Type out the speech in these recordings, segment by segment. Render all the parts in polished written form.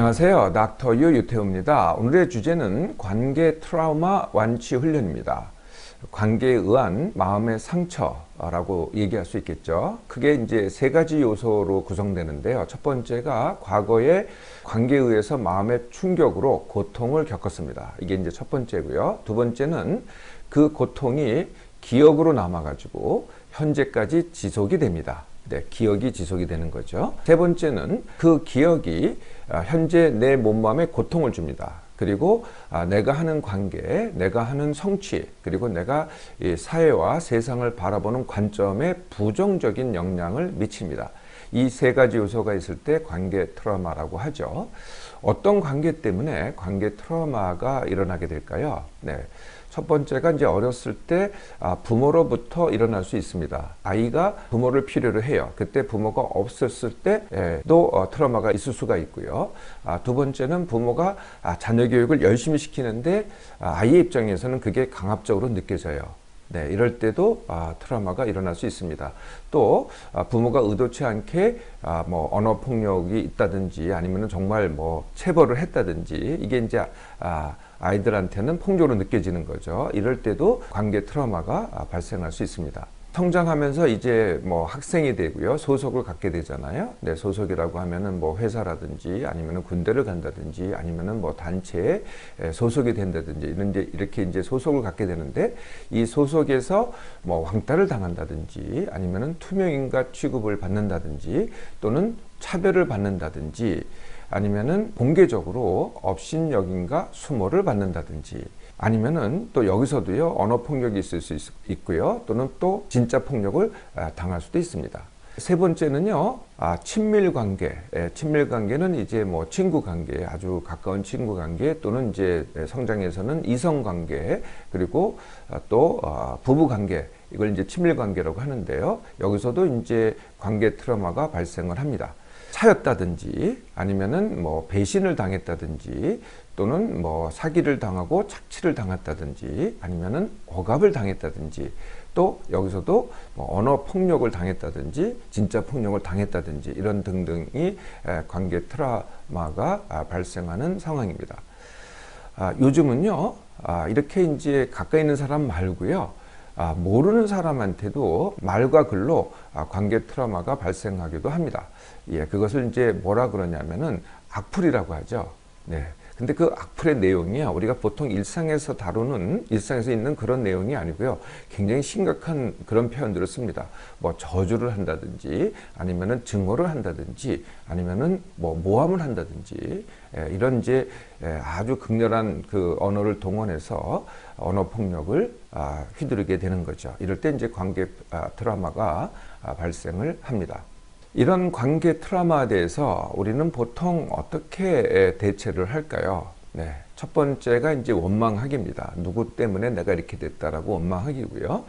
안녕하세요. 닥터 유 유태우입니다. 오늘의 주제는 관계 트라우마 완치 훈련입니다. 관계에 의한 마음의 상처라고 얘기할 수 있겠죠. 그게 이제 세 가지 요소로 구성되는데요. 첫 번째가 과거에 관계에 의해서 마음의 충격으로 고통을 겪었습니다. 이게 이제 첫 번째고요. 두 번째는 그 고통이 기억으로 남아가지고 현재까지 지속이 됩니다. 네, 기억이 지속이 되는 거죠. 세 번째는 그 기억이 현재 내 몸마음에 고통을 줍니다. 그리고 내가 하는 관계, 내가 하는 성취, 그리고 내가 이 사회와 세상을 바라보는 관점에 부정적인 영향을 미칩니다. 이 세 가지 요소가 있을 때 관계 트라우마라고 하죠. 어떤 관계 때문에 관계 트라우마가 일어나게 될까요? 네. 첫 번째가 이제 어렸을 때 부모로부터 일어날 수 있습니다. 아이가 부모를 필요로 해요. 그때 부모가 없었을 때도 트라우마가 있을 수가 있고요. 두 번째는 부모가 자녀 교육을 열심히 시키는데 아이의 입장에서는 그게 강압적으로 느껴져요. 네, 이럴 때도 트라우마가 일어날 수 있습니다. 또 부모가 의도치 않게 뭐 언어 폭력이 있다든지 아니면 정말 뭐 체벌을 했다든지 이게 이제 아이들한테는 폭력으로 느껴지는 거죠. 이럴 때도 관계 트라우마가 발생할 수 있습니다. 성장하면서 이제 뭐 학생이 되고요. 소속을 갖게 되잖아요. 네, 소속이라고 하면은 뭐 회사라든지 아니면은 군대를 간다든지 아니면은 뭐 단체에 소속이 된다든지 이렇게 이제 소속을 갖게 되는데 이 소속에서 뭐 왕따를 당한다든지 아니면은 투명인간 취급을 받는다든지 또는 차별을 받는다든지 아니면은 공개적으로 업신여긴과 수모를 받는다든지 아니면은 또 여기서도요 언어 폭력이 있을 수 있고요 또는 또 진짜 폭력을 당할 수도 있습니다. 세 번째는요 친밀 관계. 친밀 관계는 이제 뭐 친구 관계, 아주 가까운 친구 관계 또는 이제 성장에서는 이성 관계 그리고 또 부부 관계, 이걸 이제 친밀 관계라고 하는데요. 여기서도 이제 관계 트라우마가 발생을 합니다. 차였다든지 아니면은 뭐 배신을 당했다든지 또는 뭐 사기를 당하고 착취를 당했다든지 아니면은 억압을 당했다든지 또 여기서도 뭐 언어 폭력을 당했다든지 진짜 폭력을 당했다든지 이런 등등이 관계 트라우마가 발생하는 상황입니다. 요즘은요 이렇게 이제 가까이 있는 사람 말고요 모르는 사람한테도 말과 글로 관계 트라우마가 발생하기도 합니다. 예, 그것을 이제 뭐라 그러냐면은 악플이라고 하죠. 네. 근데 그 악플의 내용이요, 우리가 보통 일상에서 다루는, 일상에서 있는 그런 내용이 아니고요. 굉장히 심각한 그런 표현들을 씁니다. 뭐 저주를 한다든지, 아니면은 증오를 한다든지, 아니면은 뭐 모함을 한다든지, 이런 이제 아주 극렬한 그 언어를 동원해서 언어 폭력을 휘두르게 되는 거죠. 이럴 때 이제 관계 트라우마가 발생을 합니다. 이런 관계 트라우마에 대해서 우리는 보통 어떻게 대처를 할까요? 네. 첫 번째가 이제 원망하기입니다. 누구 때문에 내가 이렇게 됐다라고 원망하기고요.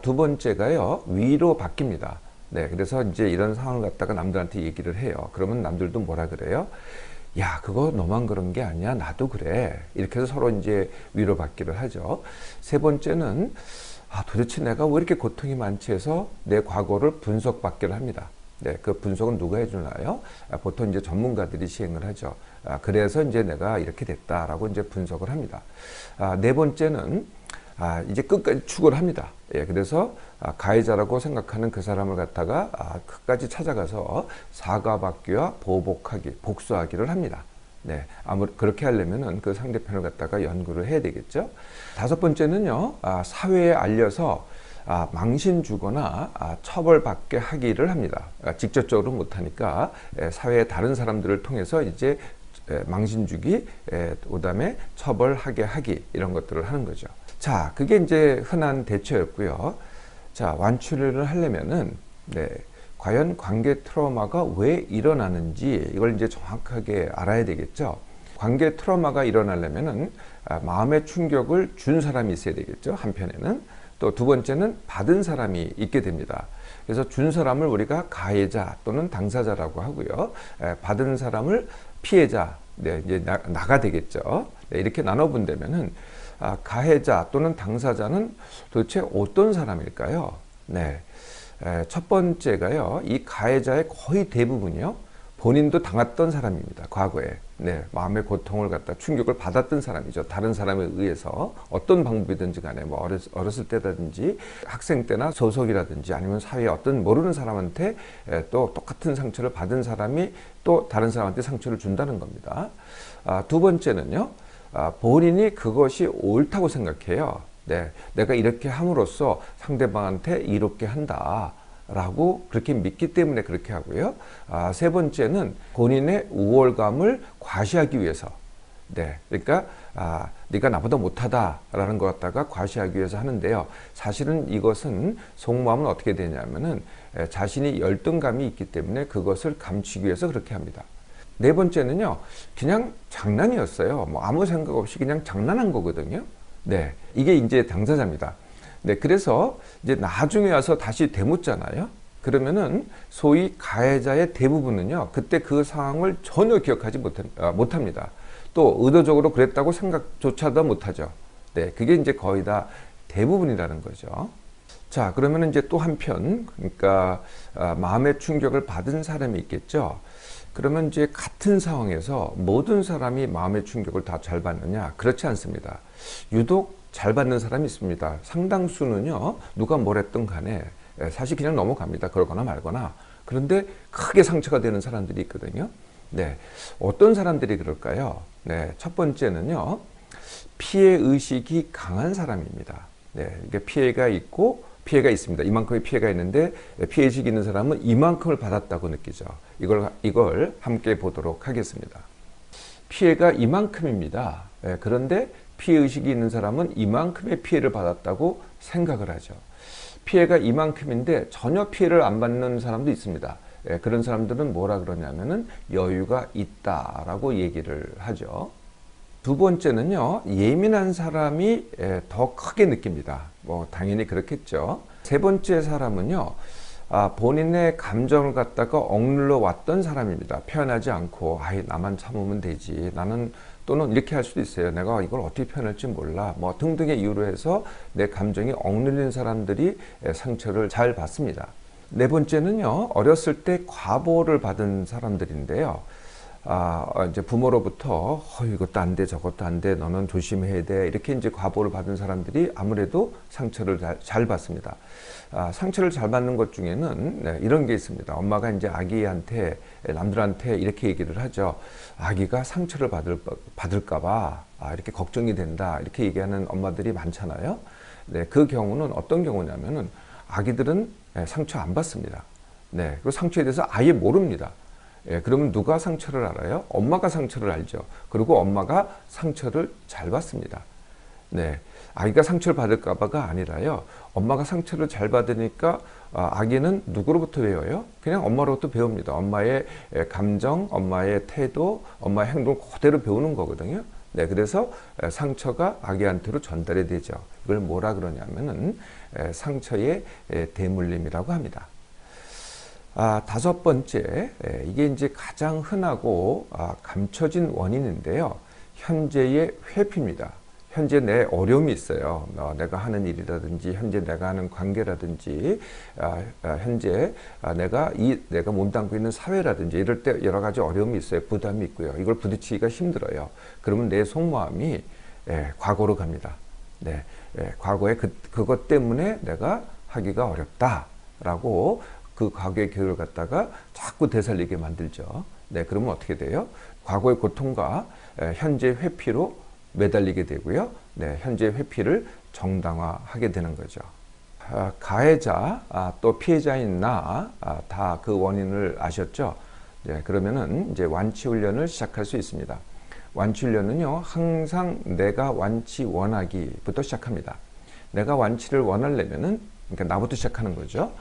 두 번째가요, 위로 바뀝니다. 네. 그래서 이제 이런 상황을 갖다가 남들한테 얘기를 해요. 그러면 남들도 뭐라 그래요? 야, 그거 너만 그런 게 아니야. 나도 그래. 이렇게 해서 서로 이제 위로 받기를 하죠. 세 번째는, 도대체 내가 왜 이렇게 고통이 많지 해서 내 과거를 분석받기를 합니다. 네, 그 분석은 누가 해주나요? 보통 이제 전문가들이 시행을 하죠. 그래서 이제 내가 이렇게 됐다라고 이제 분석을 합니다. 네 번째는, 이제 끝까지 추구를 합니다. 예, 그래서 가해자라고 생각하는 그 사람을 갖다가 끝까지 찾아가서 사과받기와 보복하기, 복수하기를 합니다. 네, 그렇게 하려면은 그 상대편을 갖다가 연구를 해야 되겠죠. 다섯 번째는요, 사회에 알려서 망신 주거나 처벌받게 하기를 합니다. 직접적으로 못하니까 사회의 다른 사람들을 통해서 이제 망신 주기, 그다음에 처벌하게 하기, 이런 것들을 하는 거죠. 자, 그게 이제 흔한 대처였고요. 자, 완치를 하려면은, 네, 과연 관계 트라우마가 왜 일어나는지 이걸 이제 정확하게 알아야 되겠죠. 관계 트라우마가 일어나려면은 마음의 충격을 준 사람이 있어야 되겠죠. 한편에는. 또 두 번째는 받은 사람이 있게 됩니다. 그래서 준 사람을 우리가 가해자 또는 당사자라고 하고요. 받은 사람을 피해자, 네, 이제 나가 되겠죠. 네, 이렇게 나눠본다면은 가해자 또는 당사자는 도대체 어떤 사람일까요? 네, 첫 번째가요. 이 가해자의 거의 대부분이요. 본인도 당했던 사람입니다. 과거에. 네, 마음의 고통을 갖다 충격을 받았던 사람이죠. 다른 사람에 의해서 어떤 방법이든지 간에 뭐 어렸을 때라든지 학생 때나 소속이라든지 아니면 사회에 어떤 모르는 사람한테 또 똑같은 상처를 받은 사람이 또 다른 사람한테 상처를 준다는 겁니다. 두 번째는요. 본인이 그것이 옳다고 생각해요. 네, 내가 이렇게 함으로써 상대방한테 이롭게 한다. 라고 그렇게 믿기 때문에 그렇게 하고요. 세 번째는 본인의 우월감을 과시하기 위해서. 네, 그러니까 네가 나보다 못하다라는 것 갖다가 과시하기 위해서 하는데요. 사실은 이것은 속마음은 어떻게 되냐면은 자신이 열등감이 있기 때문에 그것을 감추기 위해서 그렇게 합니다. 네 번째는요, 그냥 장난이었어요. 뭐 아무 생각 없이 그냥 장난한 거거든요. 네, 이게 이제 당사자입니다. 네, 그래서 이제 나중에 와서 다시 되묻잖아요. 그러면은 소위 가해자의 대부분은요, 그때 그 상황을 전혀 기억하지 못합니다. 또 의도적으로 그랬다고 생각조차도 못하죠. 네, 그게 이제 거의 다 대부분이라는 거죠. 자, 그러면 이제 또 한편, 그러니까 마음의 충격을 받은 사람이 있겠죠. 그러면 이제 같은 상황에서 모든 사람이 마음의 충격을 다 잘 받느냐? 그렇지 않습니다. 유독 잘 받는 사람이 있습니다. 상당수는요, 누가 뭘 했든 간에 사실 그냥 넘어갑니다. 그러거나 말거나. 그런데 크게 상처가 되는 사람들이 있거든요. 네, 어떤 사람들이 그럴까요? 네, 첫 번째는요, 피해 의식이 강한 사람입니다. 네, 이게 피해가 있습니다. 이만큼의 피해가 있는데 피해 의식이 있는 사람은 이만큼을 받았다고 느끼죠. 이걸 함께 보도록 하겠습니다. 피해가 이만큼입니다. 네, 그런데 피해의식이 있는 사람은 이만큼의 피해를 받았다고 생각을 하죠. 피해가 이만큼인데 전혀 피해를 안 받는 사람도 있습니다. 예, 그런 사람들은 뭐라 그러냐면은 여유가 있다라고 얘기를 하죠. 두 번째는요, 예민한 사람이 더 크게 느낍니다. 뭐 당연히 그렇겠죠. 세 번째 사람은요, 본인의 감정을 갖다가 억눌러 왔던 사람입니다. 표현하지 않고 나만 참으면 되지. 나는 또는 이렇게 할 수도 있어요. 내가 이걸 어떻게 표현할지 몰라. 뭐 등등의 이유로 해서 내 감정이 억눌린 사람들이 상처를 잘 받습니다. 네 번째는요, 어렸을 때 과보를 받은 사람들인데요. 이제 부모로부터 이것도 안 돼, 저것도 안 돼, 너는 조심해야 돼. 이렇게 이제 과보를 받은 사람들이 아무래도 상처를 잘 받습니다. 상처를 잘 받는 것 중에는 이런 게 있습니다. 엄마가 이제 아기한테, 남들한테 이렇게 얘기를 하죠. 아기가 상처를 받을까봐 이렇게 걱정이 된다. 이렇게 얘기하는 엄마들이 많잖아요. 네, 그 경우는 어떤 경우냐면은 아기들은 상처 안 받습니다. 네, 그리고 상처에 대해서 아예 모릅니다. 예, 그러면 누가 상처를 알아요? 엄마가 상처를 알죠. 그리고 엄마가 상처를 잘 받습니다. 네, 아기가 상처를 받을까봐가 아니라요. 엄마가 상처를 잘 받으니까 아기는 누구로부터 배워요? 그냥 엄마로부터 배웁니다. 엄마의 감정, 엄마의 태도, 엄마의 행동을 그대로 배우는 거거든요. 네, 그래서 상처가 아기한테로 전달이 되죠. 이걸 뭐라 그러냐면은 상처의 대물림이라고 합니다. 다섯 번째, 이게 이제 가장 흔하고 감춰진 원인인데요. 현재의 회피입니다. 현재 내 어려움이 있어요. 내가 하는 일이라든지, 현재 내가 하는 관계라든지, 현재 내가 몸담고 있는 사회라든지, 이럴 때 여러 가지 어려움이 있어요. 부담이 있고요. 이걸 부딪히기가 힘들어요. 그러면 내 속마음이 과거로 갑니다. 네, 과거에 그것 때문에 내가 하기가 어렵다라고 그 과거의 기억을 갖다가 자꾸 되살리게 만들죠. 네, 그러면 어떻게 돼요? 과거의 고통과 현재 회피로 매달리게 되고요. 네, 현재 회피를 정당화하게 되는 거죠. 가해자, 또 피해자인 다 그 원인을 아셨죠? 네, 그러면은 이제 완치 훈련을 시작할 수 있습니다. 완치 훈련은요, 항상 내가 완치 원하기부터 시작합니다. 내가 완치를 원하려면은, 그러니까 나부터 시작하는 거죠.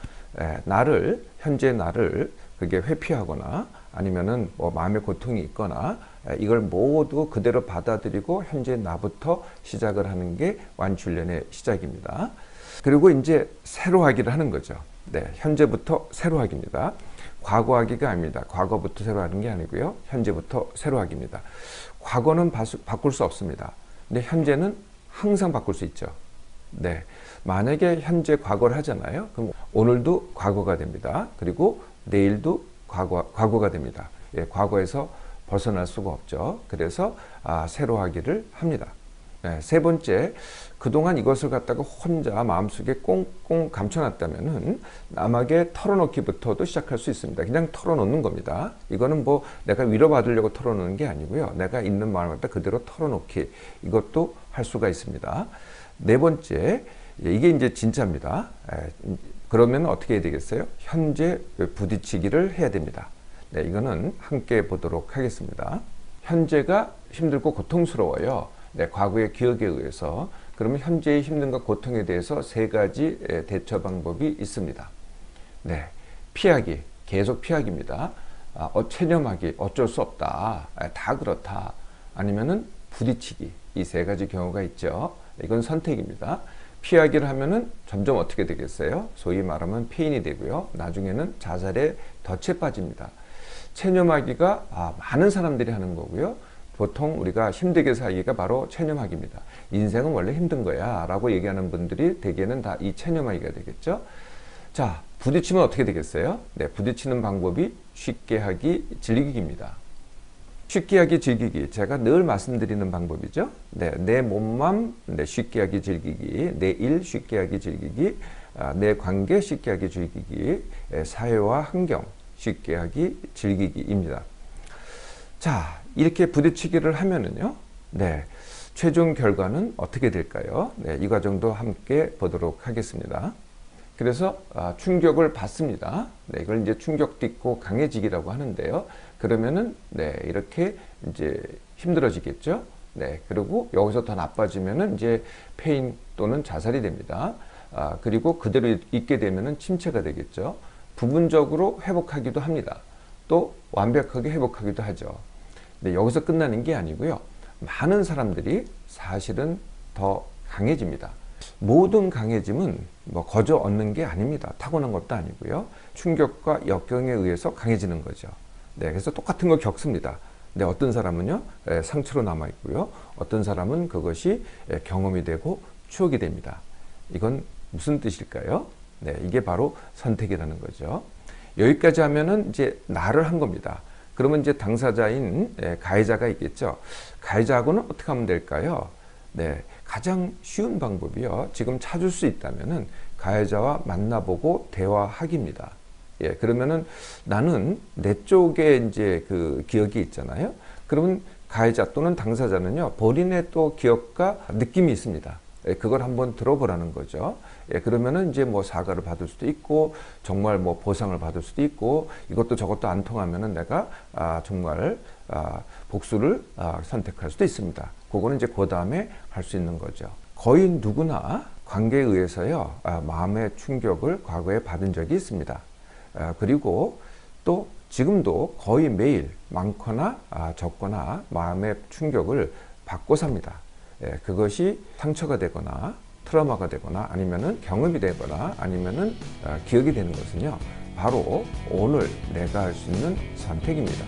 현재 나를 그게 회피하거나 아니면은 뭐 마음의 고통이 있거나 이걸 모두 그대로 받아들이고 현재 나부터 시작을 하는 게 완치훈련의 시작입니다. 그리고 이제 새로 하기를 하는 거죠. 네, 현재부터 새로 하기입니다. 과거 하기가 아닙니다. 과거부터 새로 하는 게 아니고요. 현재부터 새로 하기입니다. 과거는 바꿀 수 없습니다. 근데 현재는 항상 바꿀 수 있죠. 네, 만약에 현재 과거를 하잖아요. 그럼 오늘도 과거가 됩니다. 그리고 내일도 과거가 됩니다. 과거에서 벗어날 수가 없죠. 그래서 새로 하기를 합니다. 세 번째, 그동안 이것을 갖다가 혼자 마음속에 꽁꽁 감춰놨다면은 남에게 털어놓기부터도 시작할 수 있습니다. 그냥 털어놓는 겁니다. 이거는 뭐 내가 위로받으려고 털어놓는 게 아니고요. 내가 있는 마음을 갖다 그대로 털어놓기, 이것도 할 수가 있습니다. 네 번째, 이게 이제 진짜입니다. 그러면 어떻게 해야 되겠어요? 현재 부딪히기를 해야 됩니다. 네, 이거는 함께 보도록 하겠습니다. 현재가 힘들고 고통스러워요. 네, 과거의 기억에 의해서. 그러면 현재의 힘듦과 고통에 대해서 세 가지 대처 방법이 있습니다. 네, 피하기, 계속 피하기입니다. 체념하기, 어쩔 수 없다, 다 그렇다. 아니면은 부딪히기, 이 세 가지 경우가 있죠. 이건 선택입니다. 피하기를 하면은 점점 어떻게 되겠어요? 소위 말하면 페인이 되고요. 나중에는 자살의 덫에 빠집니다. 체념하기가 많은 사람들이 하는 거고요. 보통 우리가 힘들게 살기가 바로 체념하기입니다. 인생은 원래 힘든 거야 라고 얘기하는 분들이 대개는 다 이 체념하기가 되겠죠. 자, 부딪히면 어떻게 되겠어요? 네, 부딪히는 방법이 쉽게 하기, 즐기기입니다. 쉽게 하기, 즐기기, 제가 늘 말씀드리는 방법이죠. 네, 내 몸만 쉽게 하기, 즐기기, 내 일 쉽게 하기, 즐기기, 내 관계 쉽게 하기, 즐기기, 사회와 환경 쉽게 하기, 즐기기입니다. 자, 이렇게 부딪히기를 하면은요, 네, 최종 결과는 어떻게 될까요? 네, 이 과정도 함께 보도록 하겠습니다. 그래서 충격을 받습니다. 네, 이걸 이제 충격도 있고 강해지기라고 하는데요. 그러면은 네, 이렇게 이제 힘들어지겠죠. 네, 그리고 여기서 더 나빠지면은 이제 페인 또는 자살이 됩니다. 그리고 그대로 있게 되면은 침체가 되겠죠. 부분적으로 회복하기도 합니다. 또 완벽하게 회복하기도 하죠. 네, 여기서 끝나는 게 아니고요. 많은 사람들이 사실은 더 강해집니다. 모든 강해짐은 뭐 거저 얻는 게 아닙니다. 타고난 것도 아니고요. 충격과 역경에 의해서 강해지는 거죠. 네, 그래서 똑같은 걸 겪습니다. 근데 어떤 사람은요, 상처로 남아 있고요. 어떤 사람은 그것이 경험이 되고 추억이 됩니다. 이건 무슨 뜻일까요? 네, 이게 바로 선택이라는 거죠. 여기까지 하면은 이제 나를 한 겁니다. 그러면 이제 당사자인 가해자가 있겠죠. 가해자하고는 어떻게 하면 될까요? 네, 가장 쉬운 방법이요. 지금 찾을 수 있다면은 가해자와 만나보고 대화하기입니다. 예, 그러면은 나는 내 쪽에 이제 그 기억이 있잖아요. 그러면 가해자 또는 당사자는요, 본인의 또 기억과 느낌이 있습니다. 예, 그걸 한번 들어보라는 거죠. 예, 그러면은 이제 뭐 사과를 받을 수도 있고, 정말 뭐 보상을 받을 수도 있고, 이것도 저것도 안 통하면은 내가 정말 복수를 선택할 수도 있습니다. 그거는 이제 그 다음에 할 수 있는 거죠. 거의 누구나 관계에 의해서요, 마음의 충격을 과거에 받은 적이 있습니다. 그리고 또 지금도 거의 매일 많거나 적거나 마음의 충격을 받고 삽니다. 예, 그것이 상처가 되거나 트라우마가 되거나 아니면은 경험이 되거나 아니면은 기억이 되는 것은요, 바로 오늘 내가 할 수 있는 선택입니다.